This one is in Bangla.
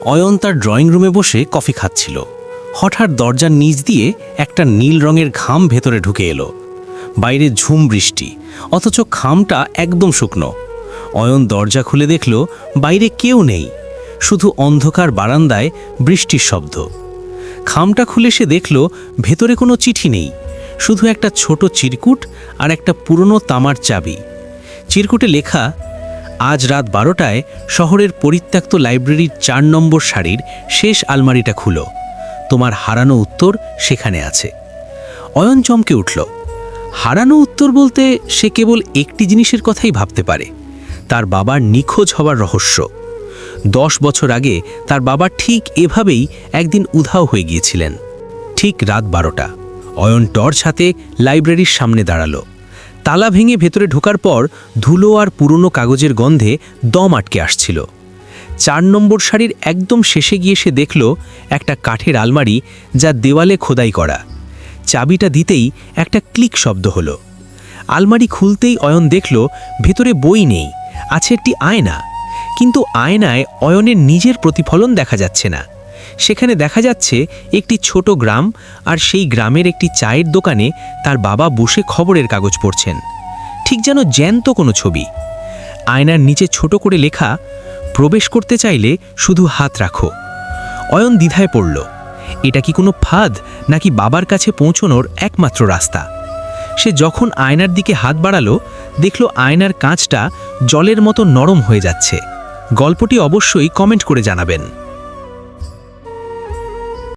অয়ন তার ড্রয়িং রুমে বসে কফি খাচ্ছিল। হঠাৎ দরজার নিচ দিয়ে একটা নীল রঙের ঘাম ভেতরে ঢুকে এলো। বাইরে ঝুম বৃষ্টি, অথচ খামটা একদম শুকনো। অয়ন দরজা খুলে দেখল বাইরে কেউ নেই, শুধু অন্ধকার বারান্দায় বৃষ্টির শব্দ। খামটা খুলে সে দেখল ভেতরে কোনো চিঠি নেই, শুধু একটা ছোট চিরকুট আর একটা পুরনো তামার চাবি। চিরকুটে লেখা, আজ রাত 12টায় শহরের পরিত্যক্ত লাইব্রেরির 4 নম্বর সারির শেষ আলমারিটা খুলো, তোমার হারানো উত্তর সেখানে আছে। অয়ন চমকে উঠল। হারানো উত্তর বলতে সে কেবল একটি জিনিসের কথাই ভাবতে পারে, তার বাবার নিখোঁজ হওয়ার রহস্য। 10 বছর আগে তার বাবা ঠিক এভাবেই একদিন উধাও হয়ে গিয়েছিলেন। ঠিক রাত 12টা। অয়ন টর্চ হাতে লাইব্রেরির সামনে দাঁড়ালো। তালা ভেঙে ভেতরে ঢোকার পর ধুলো আর পুরনো কাগজের গন্ধে দম আটকে আসছিল। 4 নম্বর সারির একদম শেষে গিয়ে সে দেখল একটা কাঠের আলমারি, যা দেওয়ালে খোদাই করা। চাবিটা দিতেই একটা ক্লিক শব্দ হলো। আলমারি খুলতেই অয়ন দেখল ভেতরে বই নেই, আছে একটি আয়না। কিন্তু আয়নায় অয়নের নিজের প্রতিফলন দেখা যাচ্ছে না। সেখানে দেখা যাচ্ছে একটি ছোট গ্রাম, আর সেই গ্রামের একটি চায়ের দোকানে তার বাবা বসে খবরের কাগজ পড়ছেন, ঠিক যেন জ্যান্ত কোনো ছবি। আয়নার নিচে ছোট করে লেখা, প্রবেশ করতে চাইলে শুধু হাত রাখো। অয়ন দ্বিধায় পড়ল, এটা কি কোনো ফাঁদ, নাকি বাবার কাছে পৌঁছনোর একমাত্র রাস্তা? সে যখন আয়নার দিকে হাত বাড়ালো, দেখল আয়নার কাঁচটা জলের মতো নরম হয়ে যাচ্ছে। গল্পটি অবশ্যই কমেন্ট করে জানাবেন।